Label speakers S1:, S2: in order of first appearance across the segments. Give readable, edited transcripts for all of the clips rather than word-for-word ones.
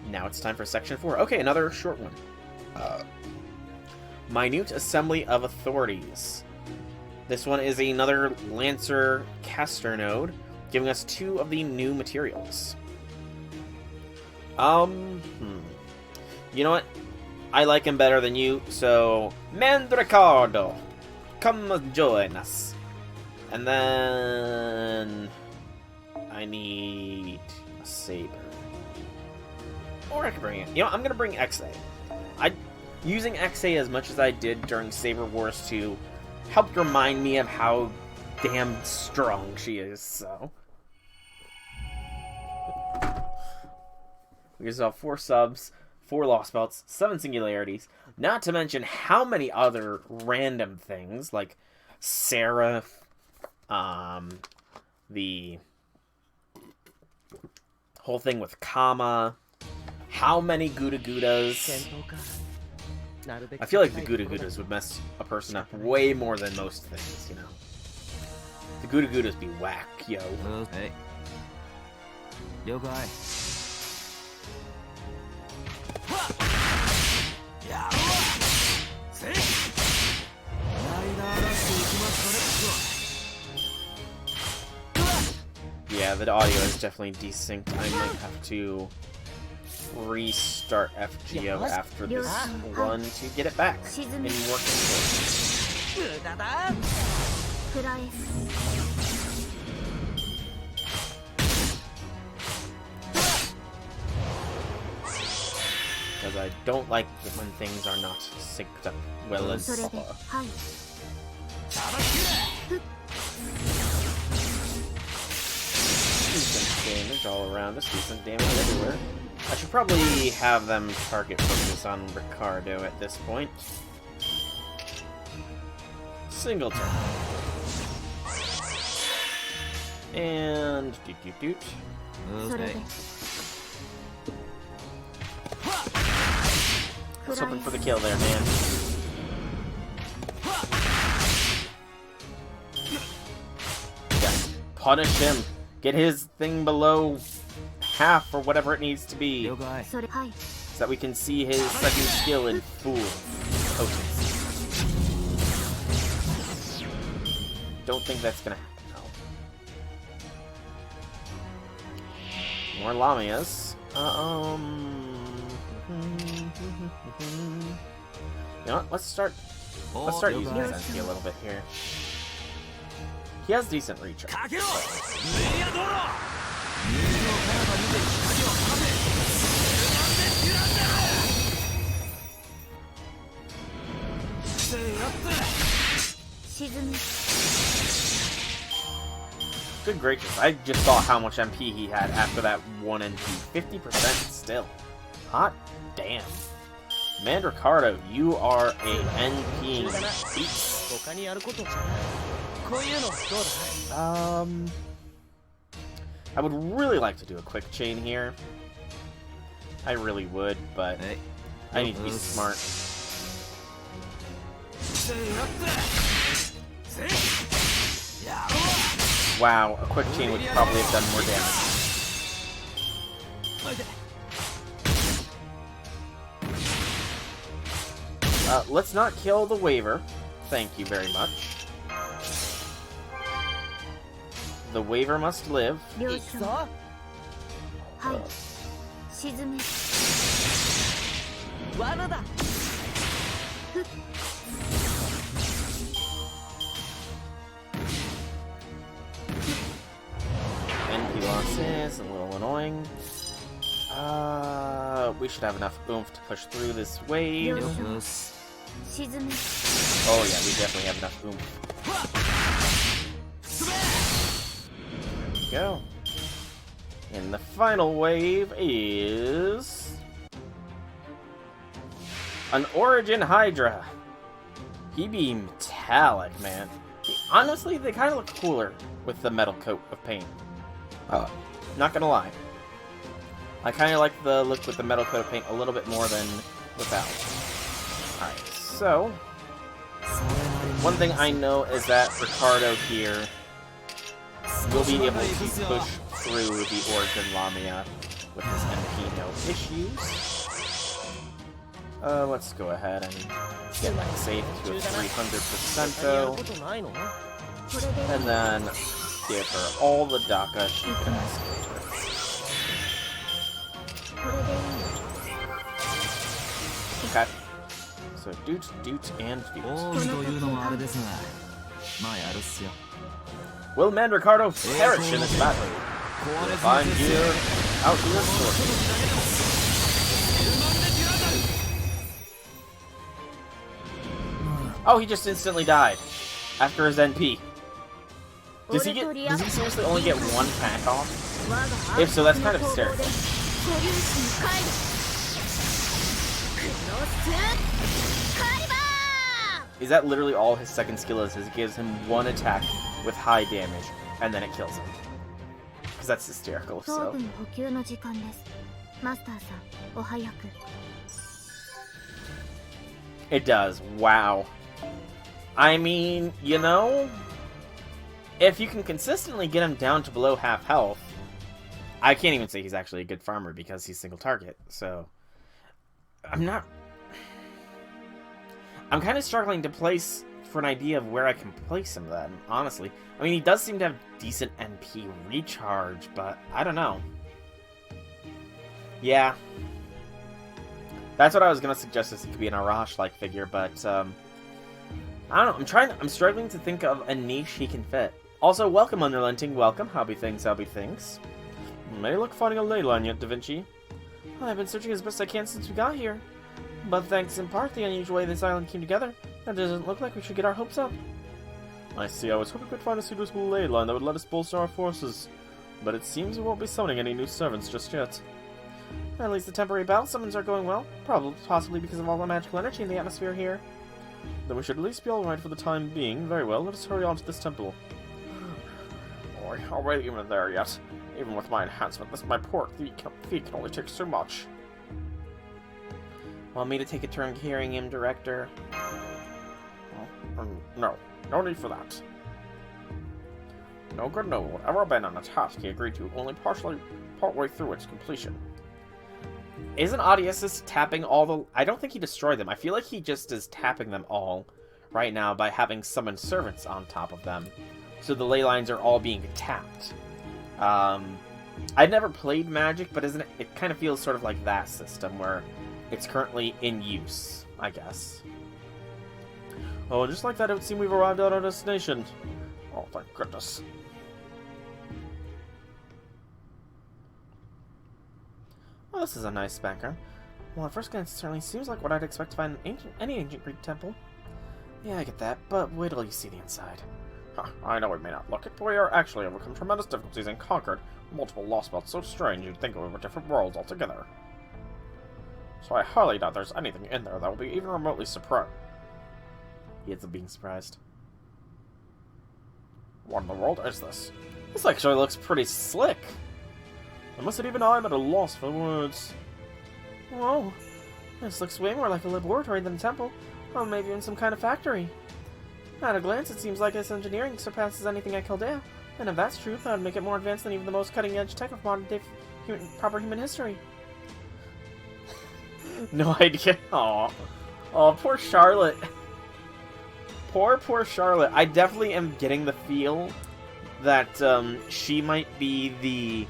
S1: Now it's time for section 4. Okay, another short one. Minute Assembly of Authorities. This one is another Lancer caster node, giving us 2 of the new materials. You know what? I like him better than you, so Mandricardo, come join us. And then I need a saber. Or I can bring it. You know, I'm gonna bring XA. Using XA as much as I did during Saber Wars 2 helped remind me of how damn strong she is, so. We just have 4 subs, 4 Lost Belts, 7 Singularities, not to mention how many other random things, like Seraph, the whole thing with Kama, how many Gouda Goudas. I feel like the Gouda Goudas would mess a person up way more than most things, you know. The Gouda Goudas be whack, yo.
S2: Hey. Yo, guy.
S1: Yeah, the audio is definitely desynced. I might have to restart FGO after this one to get it back in working order. Because I don't like it when things are not synced up well as decent damage all around us, decent damage everywhere. I should probably have them target focus on Ricardo at this point. Single turn. And doot doot doot.
S2: Okay.
S1: I was hoping for the kill there, man. Yeah. Punish him. Get his thing below half or whatever it needs to be, so that we can see his second skill in full potency. Don't think that's gonna happen, no. More Lamias. You know what? Let's start using his MP a little bit here. He has decent reach. Good gracious, I just saw how much MP he had after that 1 NP. 50% still. Hot damn. Mandricardo, you are a NP beast. I would really like to do a quick chain here. I really would, but I need to be smart. Wow, a quick chain would probably have done more damage. Let's not kill the Waver. Thank you very much. The Waver must live. NP losses, a little annoying. We should have enough oomph to push through this wave. Oh yeah, we definitely have enough oomph. There we go. And the final wave is an Origin Hydra. He be metallic, man. Honestly, they kind of look cooler with the metal coat of paint. Not gonna lie. I kind of like the look with the metal coat of paint a little bit more than without. Alright, so one thing I know is that Ricardo here will be able to push through the Origin Lamia with issues. Let's go ahead and get that saved to a 300% though. And then give her all the DACA she can ask for. Okay. So Doot, and Doot. Will Mandricardo perish in this battle? Find gear out your sword. Oh, he just instantly died after his NP. Does he seriously only get one attack off? If so, that's kind of hysterical. Is that literally all his second skill is? It gives him one attack with high damage, and then it kills him. Because that's hysterical, if so. It does. Wow. I mean, you know, if you can consistently get him down to below half health, I can't even say he's actually a good farmer because he's single target, so I'm kind of struggling to place for an idea of where I can place him then, honestly. I mean, he does seem to have decent NP recharge, but I don't know. Yeah. That's what I was going to suggest, is he could be an Arash-like figure, but, I don't know. I'm struggling to think of a niche he can fit. Also, welcome, Unrelenting. Welcome. Howby things, howby things. May luck finding a ley line yet, Da Vinci. I've been searching as best I can since we got here. But thanks in part to the unusual way this island came together, it doesn't look like we should get our hopes up. I see. I was hoping we'd find a suitable ley line that would let us bolster our forces. But it seems we won't be summoning any new servants just yet. At least the temporary battle summons are going well. Possibly because of all the magical energy in the atmosphere here. Then we should at least be alright for the time being. Very well, let us hurry on to this temple. Boy, are we even there yet? Even with my enhancement, my poor feet can only take so much. Want me to take a turn carrying him, Director? No. No need for that. No good no would ever been on a task he agreed to only partway through its completion. Isn't Odysseus tapping all the... I don't think he destroyed them. I feel like he just is tapping them all right now by having summoned servants on top of them. So the ley lines are all being tapped. I've never played Magic, but isn't it kind of feels sort of like that system where it's currently in use, I guess. Oh, just like that, it would seem we've arrived at our destination. Oh, thank goodness. Well, this is a nice background. Well, at first glance, it certainly seems like what I'd expect to find in any ancient Greek temple. Yeah, I get that, but wait till you see the inside. Huh, I know we may not look it, but we are actually overcome tremendous difficulties and conquered multiple Lostbelts so strange you'd think we were different worlds altogether. So I highly doubt there's anything in there that will be even remotely surprised. He ends up being surprised. What in the world is this? This actually looks pretty slick. Unless it even I'm at a loss for words. Whoa, this looks way more like a laboratory than a temple, or maybe even some kind of factory. At a glance, it seems like its engineering surpasses anything at Chaldea, and if that's true, that would make it more advanced than even the most cutting-edge tech of modern-day proper human history. No idea. Aw. Oh, poor Charlotte. Poor Charlotte. I definitely am getting the feel that she might be the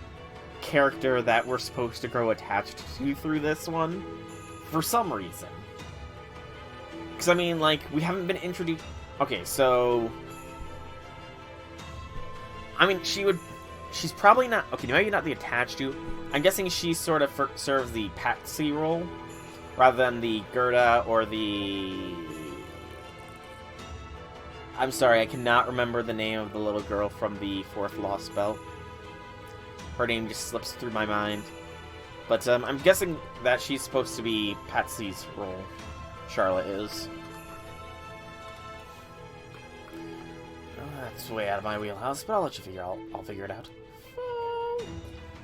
S1: character that we're supposed to grow attached to through this one. For some reason. Because, I mean, like, we haven't been introduced... Okay, so... I mean, she's probably not... Okay, maybe not the attached to. I'm guessing she sort of serves the Patsy role, rather than the Gerda or the... I'm sorry, I cannot remember the name of the little girl from the 4th Lostbelt. Her name just slips through my mind. But I'm guessing that she's supposed to be Patsy's role. Charlotte is. That's way out of my wheelhouse, but I'll let you figure I'll figure it out.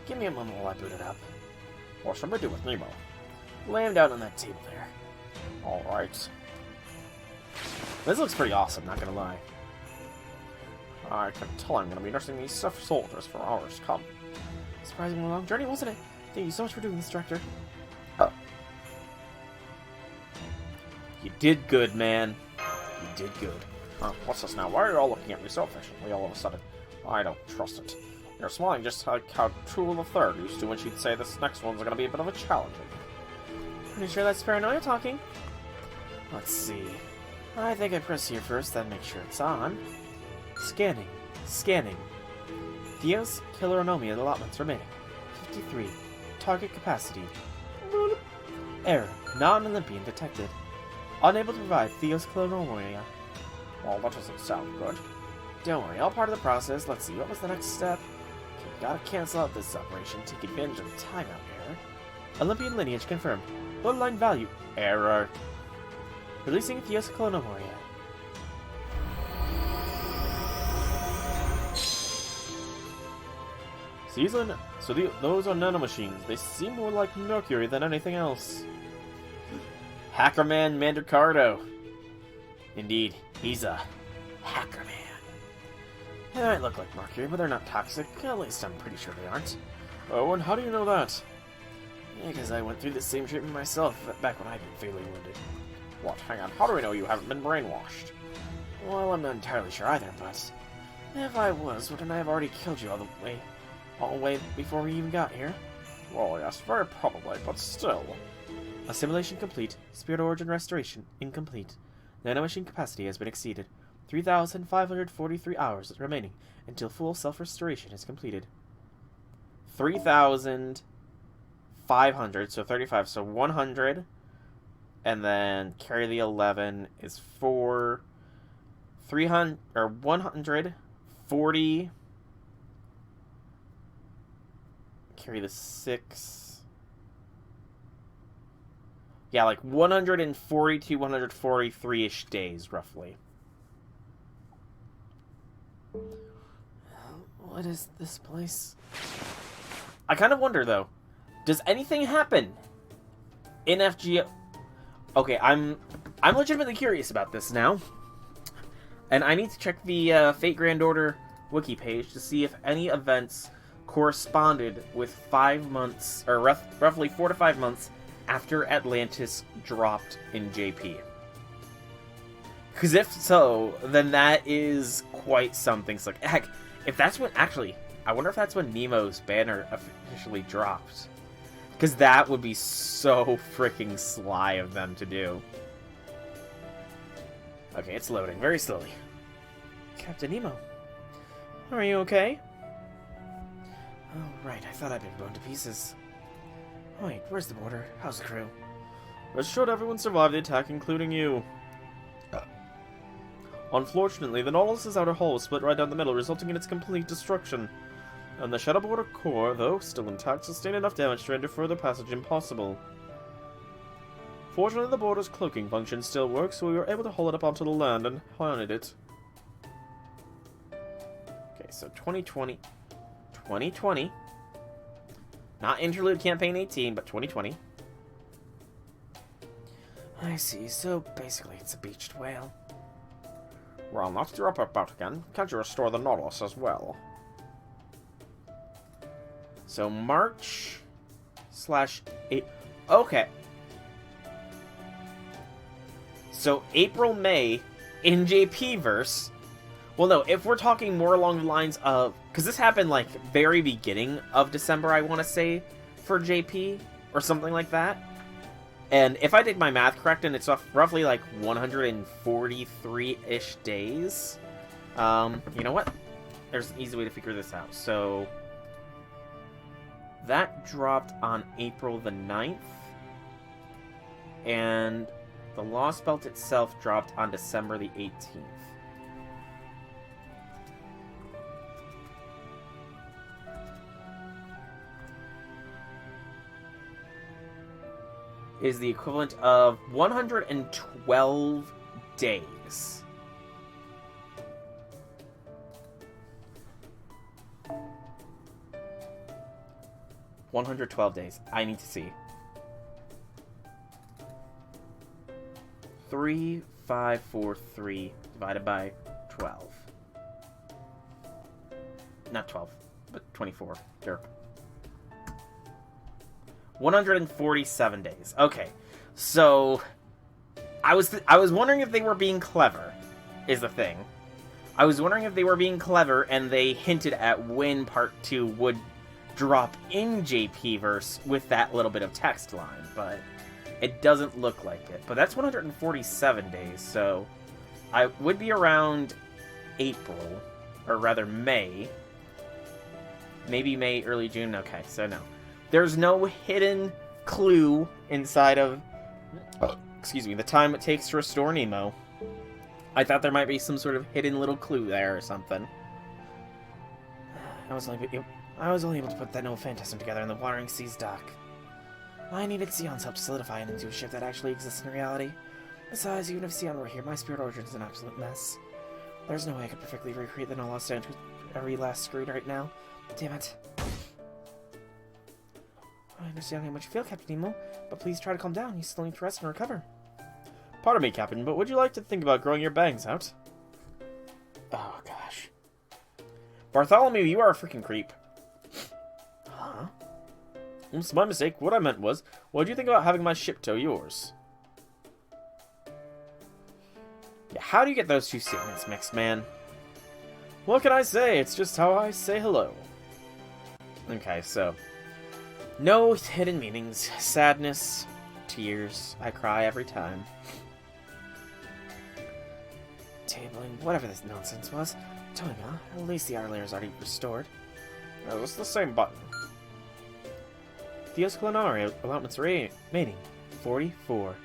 S1: Give me a moment while I boot it up. What should I do with Nemo? Lay him down on that table there. Alright. This looks pretty awesome, not gonna lie. I can tell I'm gonna be nursing these tough soldiers for hours to come. Surprisingly long journey, wasn't it? Thank you so much for doing this, Director. Oh. You did good, man. You did good. What's this now? Why are you all looking at me so affectionately all of a sudden? I don't trust it. You're smiling just like how True the Third used to when she'd say this next one's gonna be a bit of a challenge. Pretty sure that's paranoia talking. Let's see. I think I press here first, then make sure it's on. Scanning. Scanning. Theos, Killer Onomi allotments remaining. 53. Target capacity. Error. Non-Olympian detected. Unable to provide Theos Killer Onomi. Well, that doesn't sound good. Don't worry, all part of the process. Let's see, what was the next step? Okay, gotta cancel out this operation, take advantage of the timeout error. Olympian lineage confirmed. Bloodline value. Error. Releasing Theos Killer Onomi. Those are nanomachines. They seem more like Mercury than anything else. Hackerman Mandricardo. Indeed, he's a hacker man. They might look like Mercury, but they're not toxic. At least I'm pretty sure they aren't. Oh, and how do you know that? Because I went through the same treatment myself back when I got fatally wounded. What? Hang on, how do we know you haven't been brainwashed? Well, I'm not entirely sure either, but if I was, wouldn't I have already killed you all the way before we even got here? Well, yes, very probably, but still. Assimilation complete. Spirit origin restoration incomplete. Nanomachine capacity has been exceeded. 3,543 hours remaining until full self-restoration is completed. 3,500, so 35, so 100, and then carry the 11 is 4, 300, or 140, carry the 6, yeah, like 140 to 143-ish days, roughly. What is this place? I kind of wonder, though. Does anything happen in FGO? Okay, I'm legitimately curious about this now. And I need to check the Fate Grand Order wiki page to see if any events corresponded with 5 months, or roughly 4 to 5 months after Atlantis dropped in JP. Because if so, then that is quite something. So, like, heck, if that's when... Actually, I wonder if that's when Nemo's banner officially dropped. Because that would be so freaking sly of them to do. Okay, it's loading very slowly. Captain Nemo. Are you okay? Oh, right. I thought I'd been blown to pieces. Wait, where's the border? How's the crew? Rest assured everyone survived the attack, including you. Unfortunately, the Nautilus' outer hull was split right down the middle, resulting in its complete destruction. And the Shadow Border core, though still intact, sustained enough damage to render further passage impossible. Fortunately, the border's cloaking function still works, so we were able to haul it up onto the land and harned it. Okay, so 2020. 2020. Not Interlude Campaign 18, but 2020. I see, so basically it's a beached whale. Well, now that you're up about again, can't you restore the Nautilus as well? So March /8. Okay. So April, May in JP-verse. Well, no, if we're talking more along the lines of, because this happened like very beginning of December, I want to say, for JP or something like that. And if I did my math correct, and it's roughly like 143-ish days. You know what? There's an easy way to figure this out. So that dropped on April the 9th. And the Lostbelt itself dropped on December the 18th. Is the equivalent of 112 days. $112 days. I need to see. 3,543 divided by 12. Not 12, but 24. Derp. 147 days. Okay, so I was wondering if they were being clever, is the thing. I was wondering if they were being clever and they hinted at when Part 2 would drop in JP-verse with that little bit of text line, but it doesn't look like it. But that's 147 days, so I would be around April, or rather May. Maybe May, early June. Okay, so no. There's no hidden clue inside of, excuse me, the time it takes to restore Nemo. I thought there might be some sort of hidden little clue there or something. I was only able to put that no phantasm together in the Watering Seas dock. I needed Sion's help to solidify it into a ship that actually exists in reality. Besides, even if Sion were here, my spirit origin is an absolute mess. There's no way I could perfectly recreate the No Lost Stand with every last screen right now. Damn it. I understand how much you feel, Captain Nemo, but please try to calm down. You still need to rest and recover. Pardon me, Captain, but would you like to think about growing your bangs out? Oh, gosh. Bartholomew, you are a freaking creep. Huh? It's my mistake. What I meant was, what do you think about having my ship tow yours? Yeah, how do you get those two statements mixed, man? What can I say? It's just how I say hello. Okay, so... no hidden meanings. Sadness. Tears. I cry every time. Tabling. Whatever this nonsense was. Towing, huh? At least the outer layer is already restored. Oh, it's the same button. Theos Culinary allotments remaining. 44.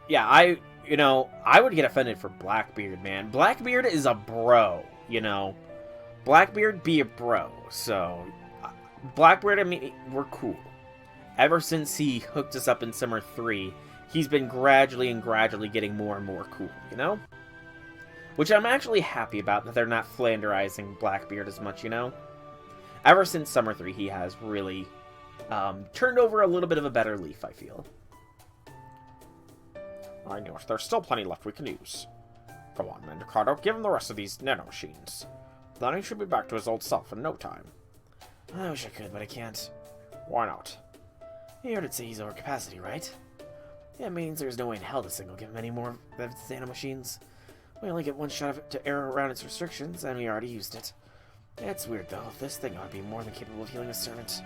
S1: Yeah, I would get offended for Blackbeard, man. Blackbeard is a bro, you know. Blackbeard be a bro, so... Blackbeard and me, we're cool. Ever since he hooked us up in Summer 3, he's been gradually getting more and more cool, you know? Which I'm actually happy about, that they're not flanderizing Blackbeard as much, you know? Ever since Summer 3, he has really turned over a little bit of a better leaf, I feel. I know it. There's still plenty left we can use. Go on, Mandracardo, give him the rest of these nanomachines. Then he should be back to his old self in no time. I wish I could, but I can't. Why not? You heard it say he's over capacity, right? That means there's no way in hell to single give him any more of its nanomachines. We only get one shot of it to err around its restrictions, and we already used it. It's weird, though. This thing ought to be more than capable of healing a servant.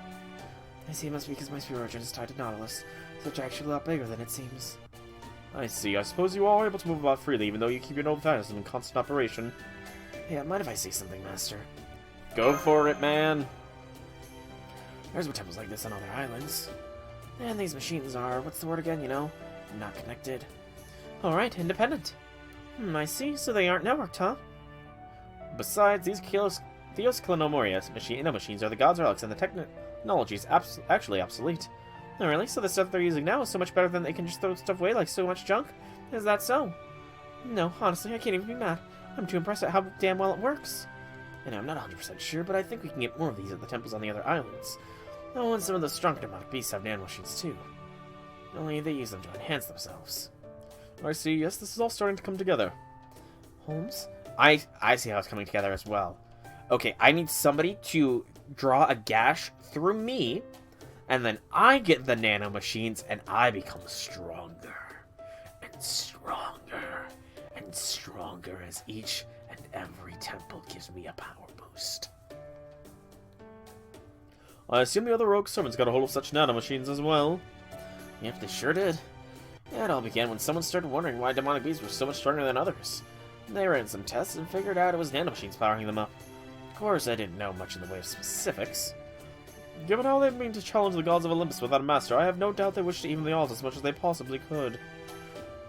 S1: I see it must be because my spirit origin is tied to Nautilus, so it's actually a lot bigger than it seems. I see. I suppose you all are able to move about freely, even though you keep your noble phantasm in constant operation. Yeah, mind if I say something, Master? Go for it, man! There's what temples like this on other islands. And these machines are, what's the word again, you know? Not connected. Alright, independent. I see, so they aren't networked, huh? Besides, these Theos Clinomorius machines are the gods' relics, and the technology is actually obsolete. Oh, really? So the stuff they're using now is so much better than they can just throw stuff away like so much junk? Is that so? No, honestly, I can't even be mad. I'm too impressed at how damn well it works. And I'm not 100% sure, but I think we can get more of these at the temples on the other islands. Oh, and some of the stronger demonic beasts have nanomachines too. Only they use them to enhance themselves. I see, yes, this is all starting to come together. Holmes? I see how it's coming together as well. Okay, I need somebody to draw a gash through me, and then I get the nanomachines, and I become stronger. And stronger. And stronger as each and every temple gives me a power boost. I assume the other rogue servants got a hold of such nanomachines as well. Yep, they sure did. It all began when someone started wondering why demonic beasts were so much stronger than others. They ran some tests and figured out it was nanomachines powering them up. Of course, I didn't know much in the way of specifics. Given how they mean to challenge the gods of Olympus without a master, I have no doubt they wish to even the odds as much as they possibly could.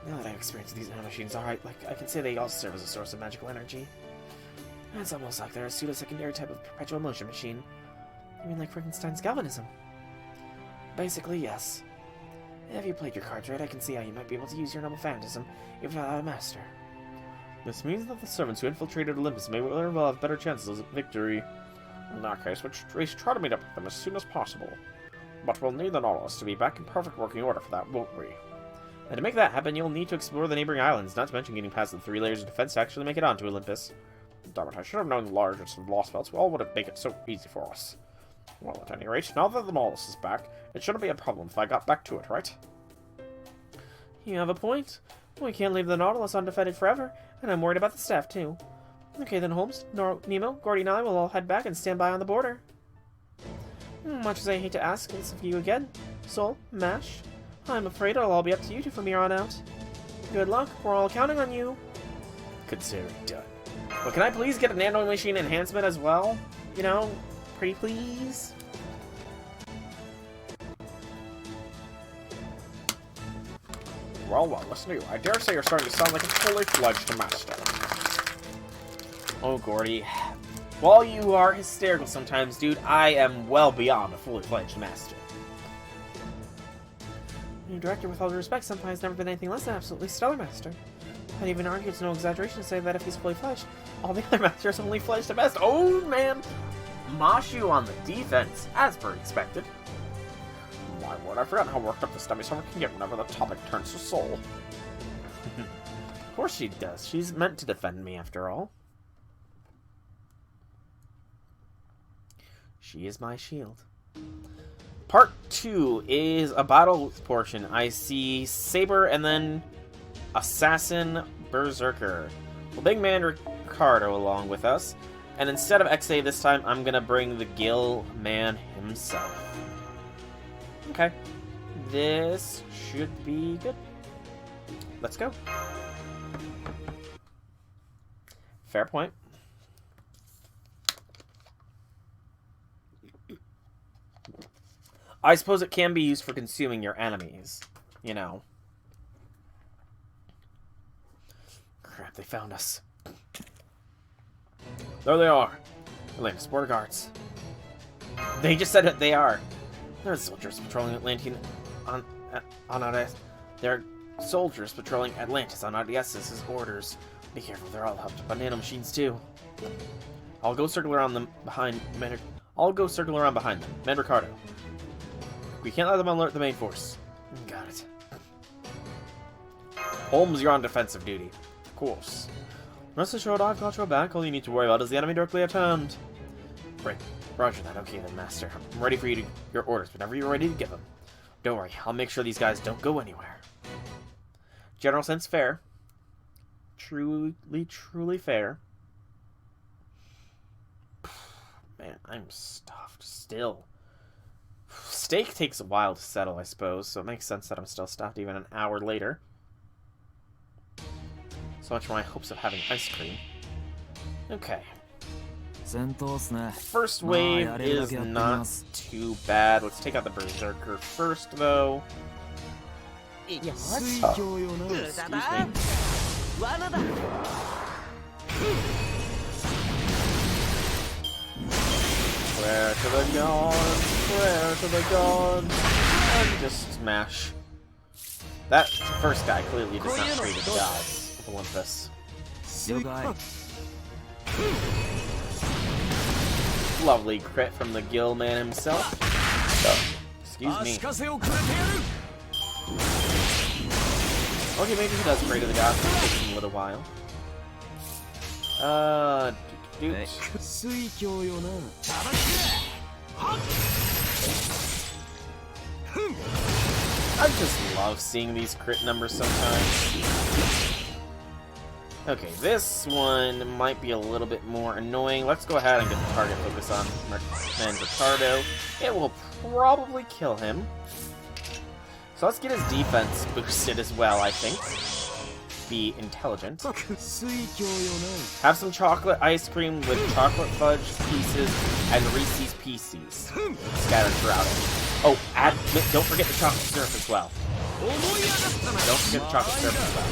S1: Now that I've experienced these nanomachines, alright, I can say they also serve as a source of magical energy. It's almost like they're a pseudo-secondary type of perpetual motion machine. You mean like Frankenstein's galvanism? Basically, yes. If you played your cards right, I can see how you might be able to use your noble phantasm, even without a master. This means that the servants who infiltrated Olympus may well have better chances of victory. In that case, we should try to meet up with them as soon as possible. But we'll need the Nautilus to be back in perfect working order for that, won't we? And to make that happen, you'll need to explore the neighboring islands, not to mention getting past the 3 layers of defense to actually make it onto Olympus. Damn it, I should have known the largest of Lostbelts all would have made it so easy for us. Well, at any rate, now that the Nautilus is back, it shouldn't be a problem if I got back to it, right? You have a point. We can't leave the Nautilus undefended forever, and I'm worried about the staff, too. Okay then, Holmes, Nemo, Gordy and I will all head back and stand by on the border. Much as I hate to ask this of you again, Sol, Mash, I'm afraid it'll all be up to you two from here on out. Good luck, we're all counting on you. Consider it done. But can I please get a nanomachine enhancement as well? You know, pretty please? Well, listen to you. I dare say you're starting to sound like a fully fledged master. Oh, Gordy. While you are hysterical sometimes, dude, I am well beyond a fully fledged master. Your director, with all due respect, Senpai has never been anything less than absolutely stellar master. I'd even argue it's no exaggeration to say that if he's fully fledged, all the other masters only fledged at best. Oh, man! Mashu on the defense, as per expected. My word, I've forgotten how worked up this dummy summer can get whenever the topic turns to Soul. Of course she does. She's meant to defend me, after all. She is my shield. Part 2 is a battle portion. I see Saber and then Assassin Berserker. Well, Big Man Ricardo along with us. And instead of XA this time, I'm going to bring the Gill Man himself. Okay. This should be good. Let's go. Fair point. I suppose it can be used for consuming your enemies. You know. Crap, they found us. There they are. Atlantis border guards. They just said that they are. They're soldiers patrolling Atlantis on Atlantis. They're soldiers patrolling Atlantis on Atlantis' orders. Be careful, they're all hooked up on nanomachines too. I'll go circle around them behind them. Man Ricardo. We can't let them alert the main force. Got it. Holmes, you're on defensive duty. Of course. Rest assured, I've got your back. All you need to worry about is the enemy directly at hand. Right. Roger that. Okay then, Master. I'm ready for your orders whenever you're ready to give them. Don't worry. I'll make sure these guys don't go anywhere. General sense fair. Truly fair. Man, I'm stuffed still. Steak takes a while to settle, I suppose, so it makes sense that I'm still stuffed even an hour later. So much for my hopes of having ice cream. Okay. First wave is not too bad. Let's take out the Berserker first, though. Yes. Oh. Excuse me. Prayer to the gods, prayer to the gods, and just smash. That first guy clearly does not treat the gods of Olympus. Lovely crit from the Gill Man himself. Excuse me. Okay, maybe he does pray to the gods. It takes him a little while. Dude. I just love seeing these crit numbers sometimes. Okay, this one might be a little bit more annoying. Let's go ahead and get the target focus on Man Ricardo. It will probably kill him. So let's get his defense boosted as well, I think. Be intelligent. Have some chocolate ice cream with chocolate fudge pieces and Reese's Pieces scattered throughout it. Oh, don't forget the chocolate syrup as well. Don't forget the chocolate syrup as well.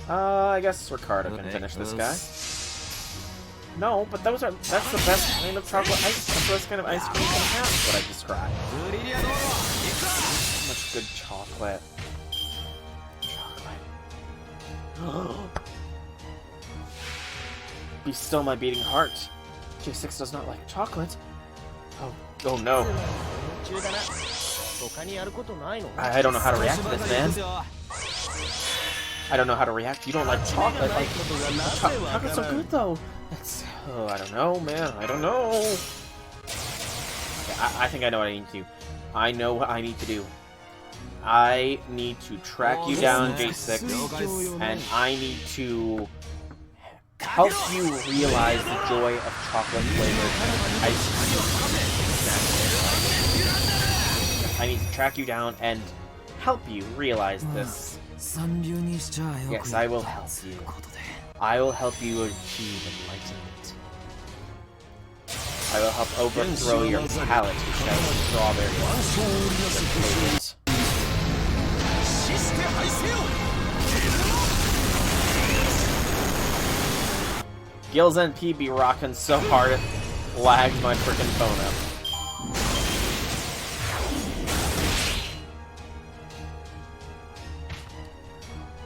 S1: I guess Ricardo can finish this guy. No, but that's the best kind of chocolate ice. That's the best kind of ice cream you can have, is what I described. So much good chocolate. Be still my beating heart. J6 does not like chocolate. Oh no. I don't know how to react to this, man. I don't know how to react. You don't like chocolate. Like, chocolate's so good, though. It's... Oh, I don't know, man. I don't know. Okay, I think I know what I need to do. I know what I need to do. I need to track you down, J6, and I need to help you realize the joy of chocolate-flavored ice cream. I need to track you down and help you realize this. Yes, I will help you. I will help you achieve enlightenment. I will help overthrow your palate instead of strawberries. Gil's NP be rocking so hard it lagged my freaking phone up.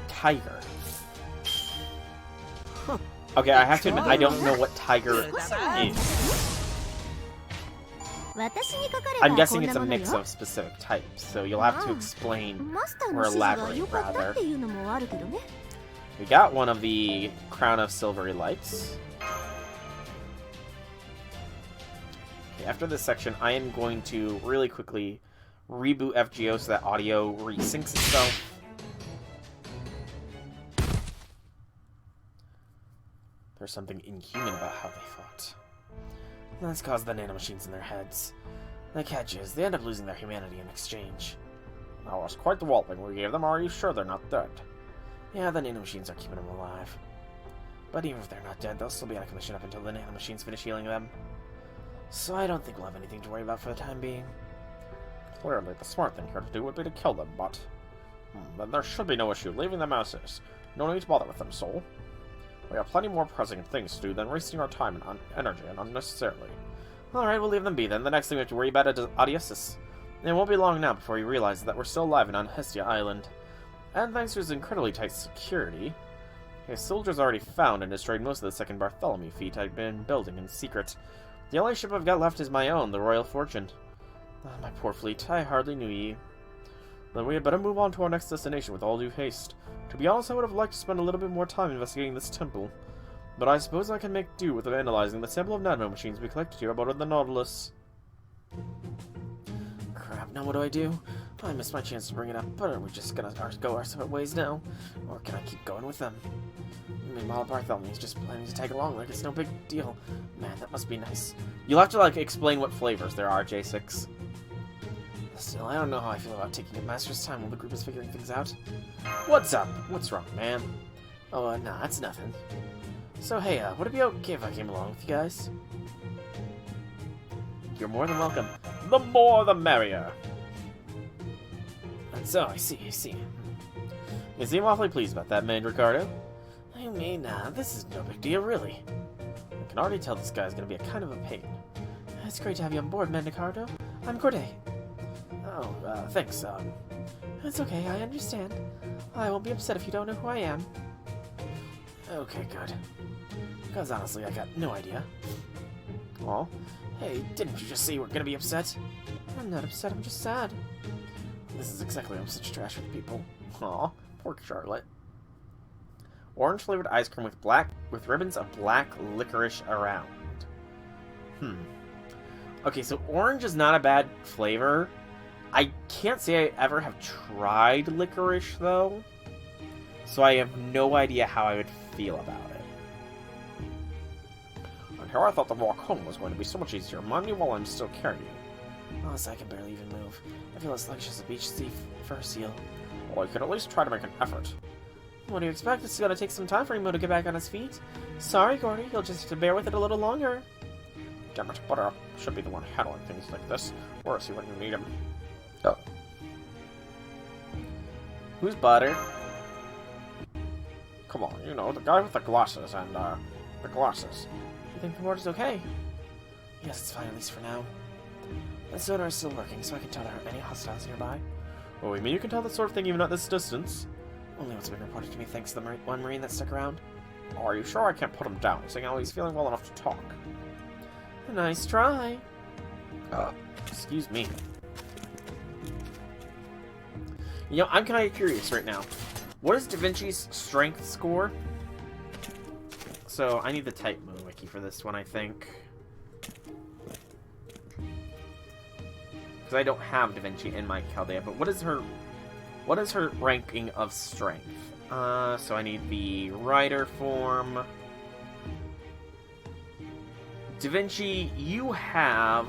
S1: Tiger. Okay, I have to admit, I don't know what tiger is. I'm guessing it's a mix of specific types, so you'll have to explain, or elaborate, rather. We got one of the Crown of Silvery Lights. Okay, after this section, I am going to really quickly reboot FGO so that audio resyncs itself. There's something inhuman about how they fought. That's caused the nanomachines in their heads. The catch is, they end up losing their humanity in exchange. That was quite the walloping we gave them. Are you sure they're not dead? Yeah, the nanomachines are keeping them alive. But even if they're not dead, they'll still be out of commission up until the nanomachines finish healing them. So I don't think we'll have anything to worry about for the time being. Clearly, the smart thing here to do would be to kill them, but... then there should be no issue leaving them as is. No need to bother with them, Soul. We have plenty more pressing things to do than wasting our time and energy unnecessarily. Alright, we'll leave them be then. The next thing we have to worry about is Odysseus. It won't be long now before he realizes that we're still alive on Hestia Island. And thanks to his incredibly tight security, his soldiers already found and destroyed most of the second Bartholomew fleet I've been building in secret. The only ship I've got left is my own, the Royal Fortune. Ah, my poor fleet, I hardly knew ye. Then we had better move on to our next destination with all due haste. To be honest, I would have liked to spend a little bit more time investigating this temple, but I suppose I can make do with analyzing the sample of nanomachines we collected here aboard the Nautilus. Crap, now what do? I missed my chance to bring it up, but are we just gonna go our separate ways now? Or can I keep going with them? Meanwhile, Bartholomew's just planning to tag along like it's no big deal. Man, that must be nice. You'll have to, like, explain what flavors there are, J6. Still, I don't know how I feel about taking a master's time while the group is figuring things out. What's up? What's wrong, man? Oh, nah, it's nothing. So, hey, would it be okay if I came along with you guys? You're more than welcome. The more the merrier. And so, I see. You seem awfully pleased about that, man, Ricardo. I mean, this is no big deal, really. I can already tell this guy's gonna be a kind of a pain. It's great to have you on board, man, Ricardo. I'm Corday. Oh, thanks, It's okay, I understand. I won't be upset if you don't know who I am. Okay, good. Because honestly, I got no idea. Aw. Hey, didn't you just say you were gonna be upset? I'm not upset, I'm just sad. This is exactly why I'm such trash with people. Aw, poor Charlotte. Orange-flavored ice cream with ribbons of black licorice around. Okay, so orange is not a bad flavor. I can't say I ever have tried licorice, though. So I have no idea how I would feel about it. And here I thought the walk home was going to be so much easier. Mind me while I'm still carrying you. Honestly, I can barely even move. I feel as sluggish as a beach sea for a seal. Well, you can at least try to make an effort. What do you expect? It's gonna take some time for Emo to get back on his feet. Sorry, Gordy, you'll just have to bear with it a little longer. Damn it, Butter should be the one handling things like this. Or see when you need him. Oh. Who's Butter? Come on, you know, the guy with the glasses and, the glasses. You think the water's okay? Yes, it's fine, at least for now. The sonar is still working, so I can tell there aren't any hostiles nearby. Oh, you mean you can tell that sort of thing even at this distance? Only what's been reported to me thanks to the one Marine that stuck around. Oh, are you sure I can't put him down, seeing how he's feeling well enough to talk? A nice try. Excuse me. You know, I'm kind of curious right now. What is Da Vinci's strength score? So, I need the type mode wiki for this one, I think. Because I don't have Da Vinci in my Chaldea, but what is her ranking of strength? So I need the rider form. Da Vinci, you have...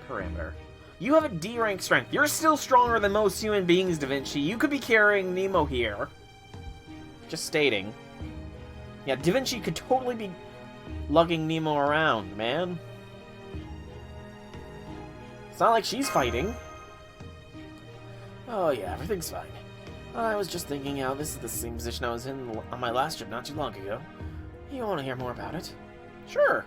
S1: parameter. You have a D rank strength. You're still stronger than most human beings, Da Vinci. You could be carrying Nemo here. Just stating. Yeah, Da Vinci could totally be lugging Nemo around, man. It's not like she's fighting. Oh yeah, everything's fine. I was just thinking how this is the same position I was in on my last trip not too long ago. You want to hear more about it? Sure.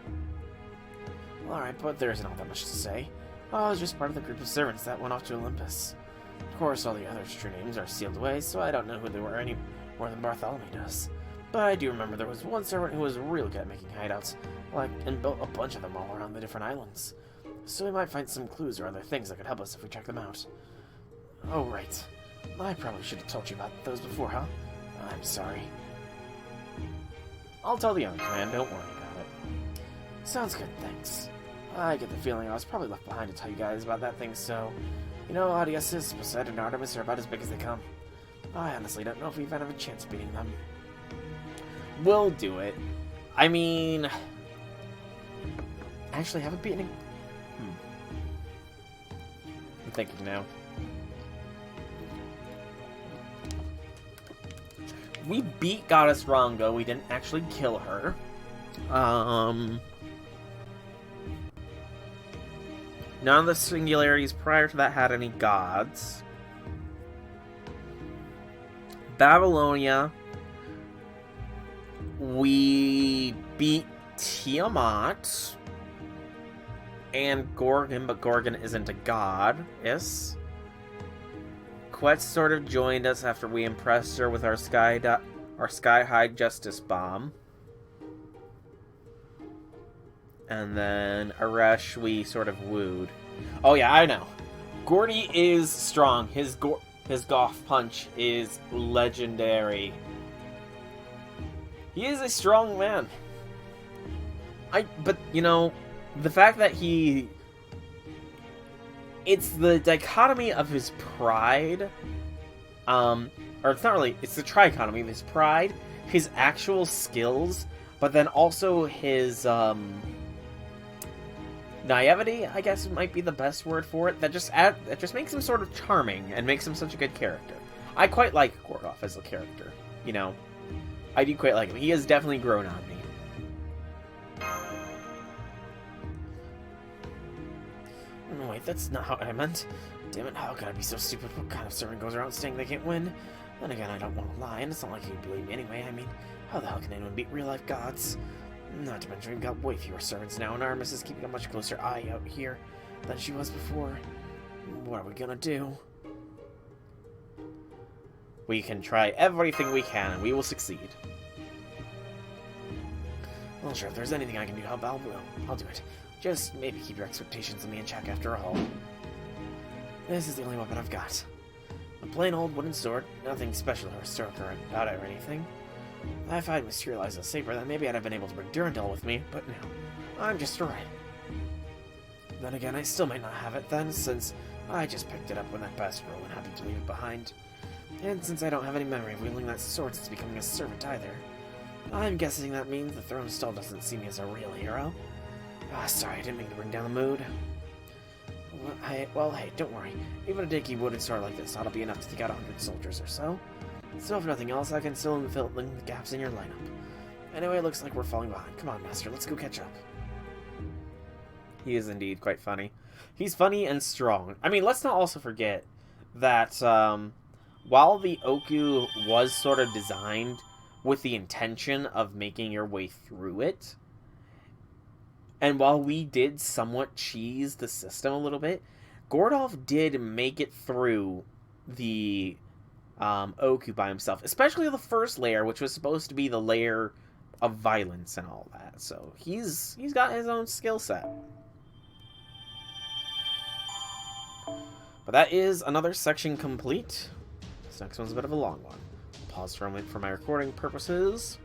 S1: Alright, but there isn't all that much to say. I was just part of the group of servants that went off to Olympus. Of course, all the others' true names are sealed away, so I don't know who they were any more than Bartholomew does. But I do remember there was one servant who was real good at making hideouts, and built a bunch of them all around the different islands. So we might find some clues or other things that could help us if we check them out. Oh, right. I probably should have told you about those before, huh? I'm sorry. I'll tell the others, man. Don't worry about it. Sounds good, thanks. I get the feeling I was probably left behind to tell you guys about that thing, so... You know, Odysseus, Poseidon, and Artemis are about as big as they come. I honestly don't know if we even have a chance of beating them. We'll do it. I mean... Actually, haven't beaten him? I'm thinking now. We beat Goddess Rongo. We didn't actually kill her. None of the singularities prior to that had any gods. Babylonia. We beat Tiamat. And Gorgon, but Gorgon isn't a god. Yes. Quetz sort of joined us after we impressed her with our sky-high justice bomb. And then Aresh we sort of wooed. Oh yeah, I know. Gordy is strong. His Goth punch is legendary. He is a strong man. But you know, the fact that it's the dichotomy of his pride, or it's not really, it's the trichotomy of his pride, his actual skills, but then also his, naivety, I guess might be the best word for it, that just makes him sort of charming, and makes him such a good character. I quite like Gordoff as a character, you know. I do quite like him. He has definitely grown on me. No, wait, that's not how I meant. Damn it, how could I be so stupid? What kind of servant goes around saying they can't win? Then again, I don't want to lie, and it's not like you believe me anyway. I mean, how the hell can anyone beat real-life gods? Not to mention, we've got way fewer servants now, and Artemis is keeping a much closer eye out here than she was before. What are we gonna do? We can try everything we can, and we will succeed. Well, sure, if there's anything I can do to help, I'll do it. Just maybe keep your expectations of me in check after all. This is the only weapon I've got. A plain old wooden sword, nothing special or historic about it or anything. If I'd materialized a saber, then maybe I'd have been able to bring Durandal with me, but no. I'm just a rat. Then again, I still might not have it then, since I just picked it up when that bastard and happened to leave it behind. And since I don't have any memory of wielding that sword since becoming a servant either, I'm guessing that means the throne still doesn't see me as a real hero. Sorry, I didn't mean to bring down the mood. Well, hey, don't worry. Even a dinky wooden sword like this ought to be enough to take out 100 soldiers or so. So if nothing else, I can still fill in the gaps in your lineup. Anyway, it looks like we're falling behind. Come on, Master, let's go catch up. He is indeed quite funny. He's funny and strong. I mean, let's not also forget that while the Oku was sort of designed with the intention of making your way through it, and while we did somewhat cheese the system a little bit, Gordolf did make it through the Oku by himself, especially the first layer, which was supposed to be the layer of violence and all that. So he's got his own skill set. But that is another section complete. This next one's a bit of a long one. Pause for a moment for my recording purposes.